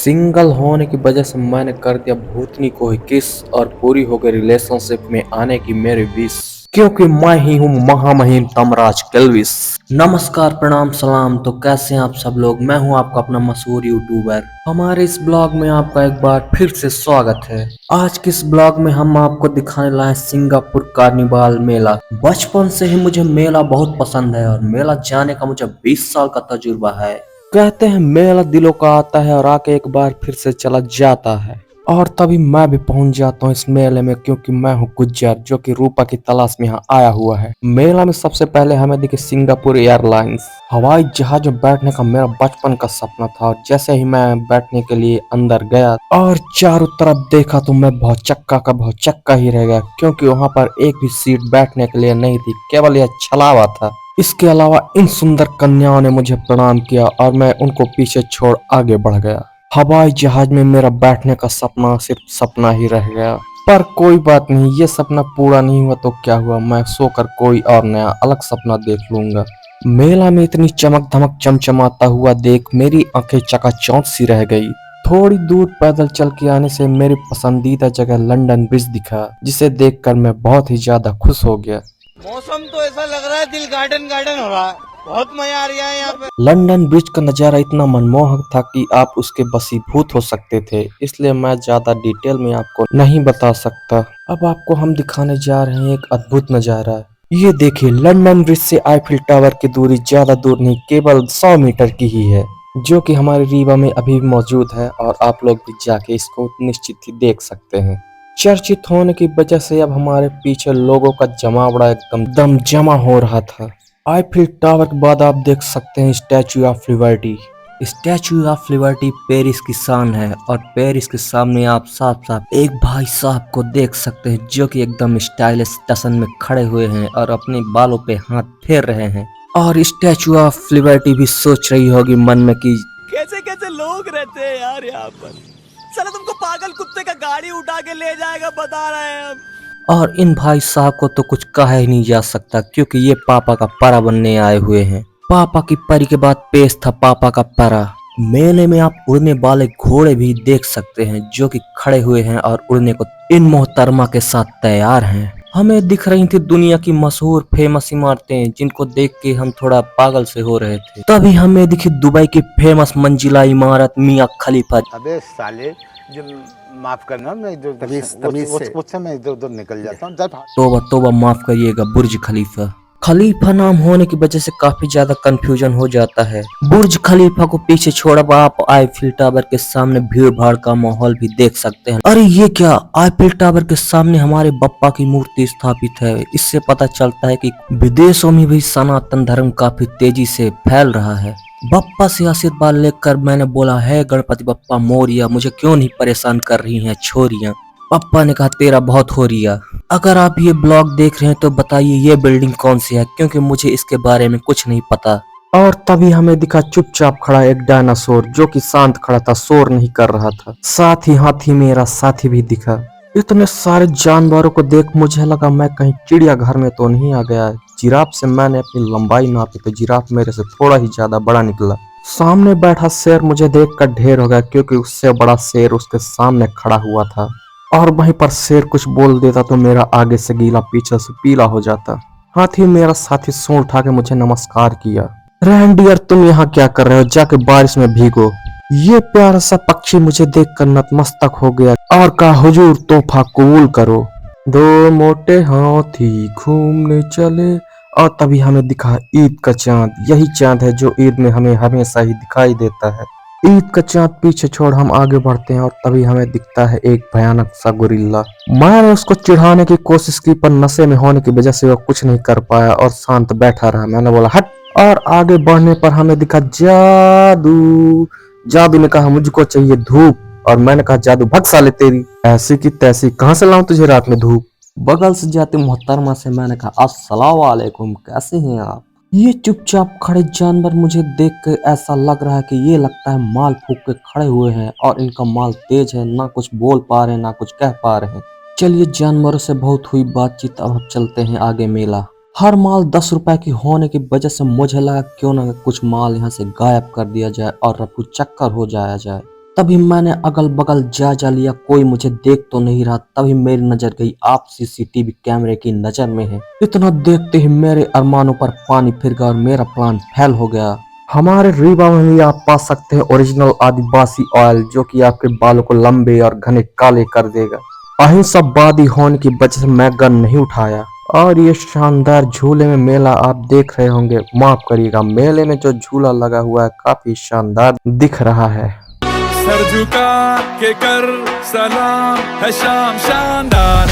Single होने की वजह से मैंने कर दिया भूतनी को ही किस और पूरी हो गई रिलेशनशिप में आने की मेरी विश, क्योंकि मैं ही हूँ महामहिम तमराज केल्विस। नमस्कार, प्रणाम, सलाम। तो कैसे हैं आप सब लोग? मैं हूँ आपका अपना मशहूर यूट्यूबर। हमारे इस ब्लॉग में आपका एक बार फिर से स्वागत है। आज के इस ब्लॉग में हम आपको दिखाने लाए सिंगापुर कार्निवाल मेला। बचपन से ही मुझे मेला बहुत पसंद है और मेला जाने का मुझे 20 साल का तजुर्बा है। कहते हैं मेला दिलों का आता है और आके एक बार फिर से चला जाता है। और तभी मैं भी पहुंच जाता हूँ इस मेले में, क्योंकि मैं हूँ गुज्जर जो कि रूपा की तलाश में यहाँ आया हुआ है। मेला में सबसे पहले हमें दिखे सिंगापुर एयरलाइंस। हवाई जहाज में बैठने का मेरा बचपन का सपना था और जैसे ही मैं बैठने के लिए अंदर गया और चारों तरफ देखा तो मैं बहुत चक्का ही रह गया, क्योंकि वहाँ पर एक भी सीट बैठने के लिए नहीं थी, केवल यह छलावा था। इसके अलावा इन सुंदर कन्याओं ने मुझे प्रणाम किया और मैं उनको पीछे छोड़ आगे बढ़ गया। हवाई जहाज में मेरा बैठने का सपना सिर्फ सपना ही रह गया। पर कोई बात नहीं, ये सपना पूरा नहीं हुआ तो क्या हुआ, मैं सोकर कोई और नया अलग सपना देख लूंगा। मेला में इतनी चमक धमक चमचमाता हुआ देख मेरी आंखें चकाचौंध सी रह गई। थोड़ी दूर पैदल चल के आने से मेरी पसंदीदा जगह लंदन ब्रिज दिखा, जिसे देखकर मैं बहुत ही ज्यादा खुश हो गया। मौसम तो ऐसा लग रहा है दिल गार्डन गार्डन हो रहा है। बहुत मजा आ रहा है यहाँ पे। लंदन ब्रिज का नजारा इतना मनमोहक था कि आप उसके वशीभूत हो सकते थे, इसलिए मैं ज्यादा डिटेल में आपको नहीं बता सकता। अब आपको हम दिखाने जा रहे हैं एक अद्भुत नजारा। ये देखिए, लंदन ब्रिज से आईफिल टावर की दूरी ज्यादा दूर नहीं, केवल 100 मीटर की ही है, जो कि हमारे रीवा में अभी भी मौजूद है और आप लोग भी जाके इसको निश्चित ही देख सकते हैं। चर्चित होने की वजह से अब हमारे पीछे लोगों का जमावड़ा एकदम दम जमा हो रहा था। आईफिल टावर के बाद आप देख सकते हैं statue of liberty. Statue of liberty Paris की शान है और पेरिस के सामने आप साफ साफ एक भाई साहब को देख सकते हैं, जो कि एकदम स्टाइलिश स्टेशन में खड़े हुए हैं और अपने बालों पे हाथ फेर रहे हैं। और स्टैचू ऑफ लिबर्टी भी सोच रही होगी मन में कि कैसे कैसे लोग रहते हैं यार यहाँ पर। चलो तुमको पागल कुत्ते का गाड़ी उठा के ले जाएगा, बता रहे हैं हम। और इन भाई साहब को तो कुछ कहा ही नहीं जा सकता, क्योंकि ये पापा का परा बनने आए हुए हैं। पापा की परी के बाद पेश था पापा का परा। मेले में आप उड़ने वाले घोड़े भी देख सकते हैं, जो कि खड़े हुए हैं और उड़ने को इन मोहतरमा के साथ तैयार हैं। हमें दिख रही थी दुनिया की मशहूर फेमस इमारतें, जिनको देख के हम थोड़ा पागल से हो रहे थे। तभी हमें दिखी दुबई की फेमस मंजिला इमारत मियां खलीफा। अबे साले, जो माफ करना, मैं इधर तमीज से मुझसे मैं इधर उधर निकल जाता हूँ। तोबा तोबा, माफ करिएगा, बुर्ज खलीफा। खलीफा नाम होने की वजह से काफी ज्यादा कंफ्यूजन हो जाता है। बुर्ज खलीफा को पीछे छोड़ अब आप आईफिल टावर के सामने भीड़ भाड़ का माहौल भी देख सकते हैं। अरे ये क्या, आईफिल टावर के सामने हमारे बप्पा की मूर्ति स्थापित है। इससे पता चलता है कि विदेशों में भी सनातन धर्म काफी तेजी से फैल रहा है। बप्पा से आशीर्वाद लेकर मैंने बोला, है गणपति बप्पा मोरिया, मुझे क्यों नहीं परेशान कर रही हैं छोरियां। पप्पा ने कहा, तेरा बहुत हो रिया। अगर आप ये ब्लॉग देख रहे हैं तो बताइए ये बिल्डिंग कौन सी है, क्योंकि मुझे इसके बारे में कुछ नहीं पता। और तभी हमें दिखा चुपचाप खड़ा एक डायनासोर, जो कि शांत खड़ा था, शोर नहीं कर रहा था। साथ ही हाथी, मेरा साथी भी दिखा। इतने सारे जानवरों को देख मुझे लगा मैं कहीं चिड़ियाघर में तो नहीं आ गया। जिराफ से मैंने अपनी लंबाई नापी तो जिराफ मेरे से थोड़ा ही ज्यादा बड़ा निकला। सामने बैठा शेर मुझे देखकर ढेर हो गया, क्योंकि उससे बड़ा शेर उसके सामने खड़ा हुआ था। और वहीं पर शेर कुछ बोल देता तो मेरा आगे से गीला पीछे से पीला हो जाता। हाथी मेरा साथी सूंड उठा के मुझे नमस्कार किया। रेनडियर, तुम यहाँ क्या कर रहे हो? जाके बारिश में भीगो। ये प्यारा सा पक्षी मुझे देखकर नतमस्तक हो गया और कहा, हुजूर तोहफा कबूल करो। दो मोटे हाथी घूमने चले। और तभी हमें दिखा ईद का चांद। यही चांद है जो ईद में हमें हमेशा ही दिखाई देता है। ईद का चांद पीछे छोड़ हम आगे बढ़ते हैं और तभी हमें दिखता है एक भयानक सा गोरिल्ला। मैंने उसको चिढ़ाने की कोशिश की, पर नशे में होने की वजह से वो कुछ नहीं कर पाया और शांत बैठा रहा। मैंने बोला, हट। और आगे बढ़ने पर हमें दिखा जादू। जादू ने कहा, मुझको चाहिए धूप। और मैंने कहा, जादू भग साले तेरी, ऐसी की तैसी, कहाँ से लाऊं तुझे रात में धूप। बगल से जाते मोहतरमा से मैंने कहा, अस्सलाम वालेकुम, कैसे हैं आप? ये चुपचाप खड़े जानवर मुझे देख के ऐसा लग रहा है कि ये लगता है माल फूक के खड़े हुए हैं और इनका माल तेज है, ना कुछ बोल पा रहे हैं ना कुछ कह पा रहे हैं। चलिए, जानवरों से बहुत हुई बातचीत, अब हम चलते हैं आगे मेला। हर माल 10 रुपए की होने की वजह से मुझे लगा क्यों ना कुछ माल यहाँ से गायब कर दिया जाए और रफू चक्कर हो जाया जाए। तभी मैंने अगल बगल जायजा लिया, कोई मुझे देख तो नहीं रहा। तभी मेरी नजर गई, आप सीसीटीवी कैमरे की नजर में है। इतना देखते ही मेरे अरमानों पर पानी फिर गया और मेरा प्लान फेल हो गया। हमारे रीवा में भी आप पा सकते हैं ओरिजिनल आदिवासी ऑयल, जो कि आपके बालों को लंबे और घने काले कर देगा। अहिंसावादी होने की वजह से मैं गन नहीं उठाया। और ये शानदार झूले में मेला आप देख रहे होंगे, माफ करिएगा, मेले में जो झूला लगा हुआ है काफी शानदार दिख रहा है। सर झुका के कर सलाम है शाम शानदार।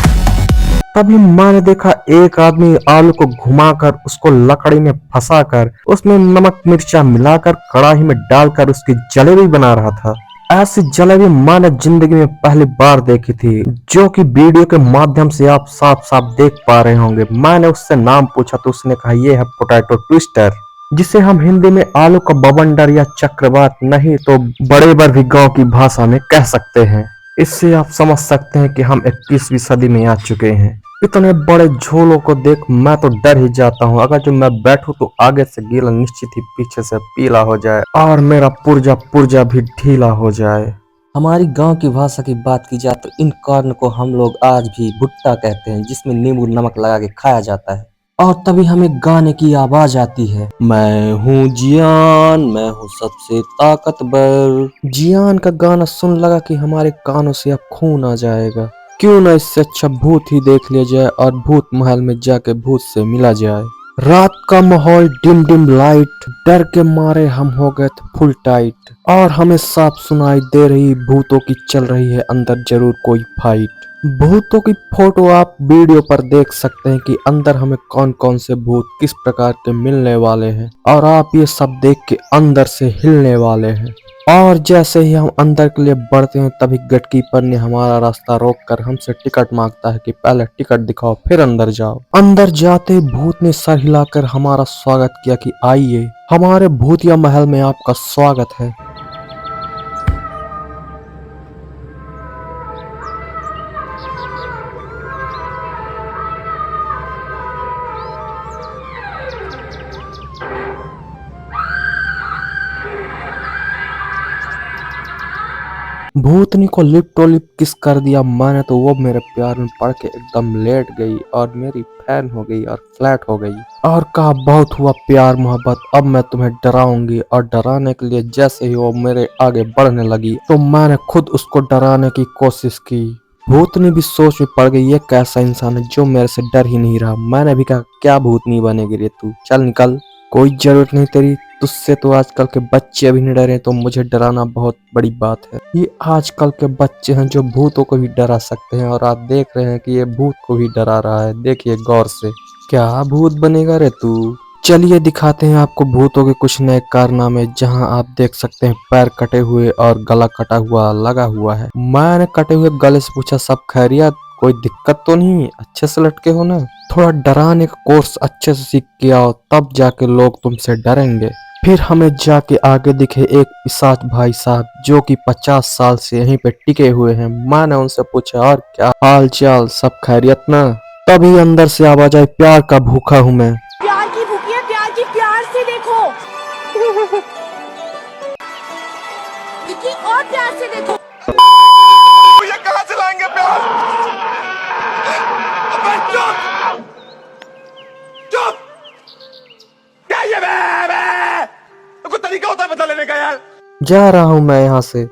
तभी मैंने देखा एक आदमी आलू को घुमाकर उसको लकड़ी में फंसाकर उसमें नमक मिर्चा मिलाकर कढ़ाई में डालकर उसकी जलेबी बना रहा था। ऐसी जलेबी मैंने जिंदगी में पहली बार देखी थी, जो कि वीडियो के माध्यम से आप साफ साफ देख पा रहे होंगे। मैंने उससे नाम पूछा तो उसने कहा ये है पोटैटो ट्विस्टर, जिसे हम हिंदी में आलू का बवंडर या चक्रवात नहीं तो बड़े बर भी गाँव की भाषा में कह सकते हैं। इससे आप समझ सकते हैं कि हम 21वीं सदी में आ चुके हैं। इतने बड़े झोलों को देख मैं तो डर ही जाता हूँ। अगर जो मैं बैठूं तो आगे से गीला निश्चित ही पीछे से पीला हो जाए और मेरा पुर्जा पुर्जा भी ढीला हो जाए। हमारी गांव की भाषा की बात की जाए तो इन कॉर्न को हम लोग आज भी भुट्टा कहते हैं, जिसमें नींबू नमक लगा के खाया जाता है। और तभी हमें गाने की आवाज आती है, मैं हूँ जियान, मैं हूँ सबसे ताकतवर। जियान का गाना सुन लगा कि हमारे कानों से अब खून आ जाएगा। क्यों ना इससे अच्छा भूत ही देख लिया जाए और भूत महल में जाके भूत से मिला जाए। रात का माहौल, डिम डिम लाइट, डर के मारे हम हो गए थे फुल टाइट। और हमें साफ सुनाई दे रही भूतों की चल रही है अंदर जरूर कोई फाइट। भूतों की फोटो आप वीडियो पर देख सकते हैं कि अंदर हमें कौन कौन से भूत किस प्रकार के मिलने वाले हैं, और आप ये सब देख के अंदर से हिलने वाले हैं। और जैसे ही हम अंदर के लिए बढ़ते हैं तभी गेटकीपर ने हमारा रास्ता रोककर हमसे टिकट मांगता है कि पहले टिकट दिखाओ फिर अंदर जाओ। अंदर जाते ही भूत ने सर हिलाकर हमारा स्वागत किया कि आइए, हमारे भूतिया महल में आपका स्वागत है। भूतनी को लिप्टो लिप किस कर दिया मैंने तो वो मेरे प्यार में पड़ के एकदम लेट गई और मेरी फैन हो गई और फ्लैट हो गई और कहा बहुत हुआ प्यार मोहब्बत, अब मैं तुम्हें डराऊंगी। और डराने के लिए जैसे ही वो मेरे आगे बढ़ने लगी तो मैंने खुद उसको डराने की कोशिश की। भूतनी भी सोच में पड़ गई, ये कैसा इंसान है जो मेरे से डर ही नहीं रहा। मैंने भी कहा क्या भूतनी बनेगी रे तू, चल निकल, कोई जरूरत नहीं तेरी, तुझसे तो आजकल के बच्चे भी नहीं डरे तो मुझे डराना बहुत बड़ी बात है। ये आजकल के बच्चे हैं जो भूतों को भी डरा सकते हैं और आप देख रहे हैं कि ये भूत को भी डरा रहा है। देखिए गौर से, क्या भूत बनेगा रे तू। चलिए दिखाते हैं आपको भूतों के कुछ नए कारनामे, जहां आप देख सकते हैं पैर कटे हुए और गला कटा हुआ लगा हुआ है। मैंने कटे हुए गले से पूछा सब खैरियत, कोई दिक्कत तो नहीं, अच्छे से लटके हो ना। थोड़ा डराने का कोर्स अच्छे से सीख के आओ तब जाके लोग तुमसे डरेंगे। फिर हमें जाके आगे दिखे एक पिशाच भाई साहब जो कि 50 साल से यहीं पे टिके हुए हैं। मैंने उनसे पूछा और क्या हाल चाल, सब खैरियत ना। तभी अंदर से आवाज आई, प्यार का भूखा हूँ मैं। प्यार की भूखी है, प्यार की, प्यार से देखो और प्यार से देखो। ये कहाँ से लाएंगे प्यार? अबे चुप चुप, क्या ये बे? कोई तरीका होता है बदला लेने का यार। जा रहा हूँ मैं यहाँ से।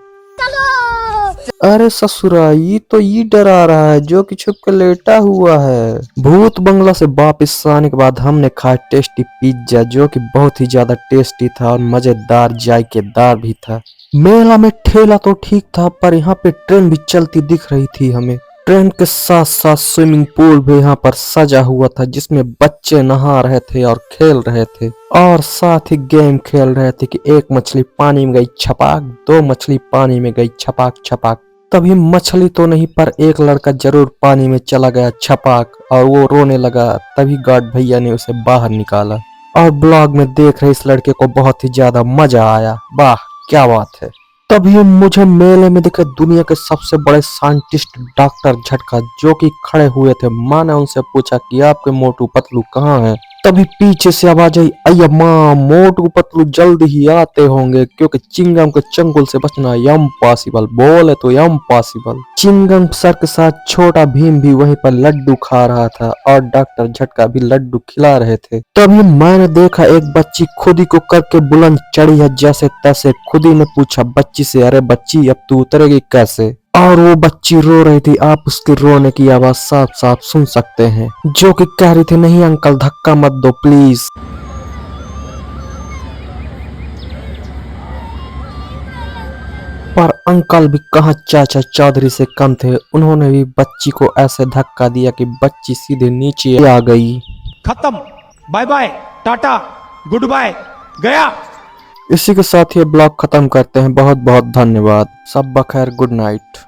अरे ससुरा, ये तो ये डरा रहा है जो कि छुप के लेटा हुआ है। भूत बंगला से वापस आने के बाद हमने खाया टेस्टी पिज्जा जो कि बहुत ही ज्यादा टेस्टी था और मजेदार जायकेदार भी था। मेला में ठेला तो ठीक था पर यहाँ पे ट्रेन भी चलती दिख रही थी हमें। ट्रेन के साथ साथ स्विमिंग पूल भी यहाँ पर सजा हुआ था जिसमें बच्चे नहा रहे थे और खेल रहे थे और साथ ही गेम खेल रहे थे कि एक मछली पानी में गई छपाक, दो मछली पानी में गई छपाक छपाक। तभी मछली तो नहीं पर एक लड़का जरूर पानी में चला गया छपाक और वो रोने लगा। तभी गार्ड भैया ने उसे बाहर निकाला और ब्लॉग में देख रहे इस लड़के को बहुत ही ज्यादा मजा आया। वाह क्या बात है। तभी मुझे मेले में दिखे दुनिया के सबसे बड़े साइंटिस्ट डॉक्टर झटका जो कि खड़े हुए थे। मैंने उनसे पूछा कि आपके मोटू पतलू कहाँ हैं। तभी पीछे से आवाज आई, अय्या माँ मोटू पतलू जल्द ही आते होंगे क्योंकि चिंगम के चंगुल से बचना इम्पॉसिबल, बोले तो इम्पॉसिबल। चिंगम सर के साथ छोटा भीम भी वहीं पर लड्डू खा रहा था और डॉक्टर झटका भी लड्डू खिला रहे थे। तभी मैंने देखा एक बच्ची खुदी को करके बुलंद चढ़ी है जैसे तैसे। खुदी ने पूछा बच्ची से, अरे बच्ची अब तू उतरेगी कैसे? और वो बच्ची रो रही थी, आप उसके रोने की आवाज साफ साफ सुन सकते हैं, जो कि कह रही थी, नहीं अंकल धक्का मत दो प्लीज। पर अंकल भी कहाँ चाचा चौधरी से कम थे, उन्होंने भी बच्ची को ऐसे धक्का दिया कि बच्ची सीधे नीचे आ गई। खत्म, bye bye, tata, good bye, गया। इसी के साथ ये ब्लॉग खत्म करते हैं। बहुत बहुत धन्यवाद। सब बखैर, गुड नाइट।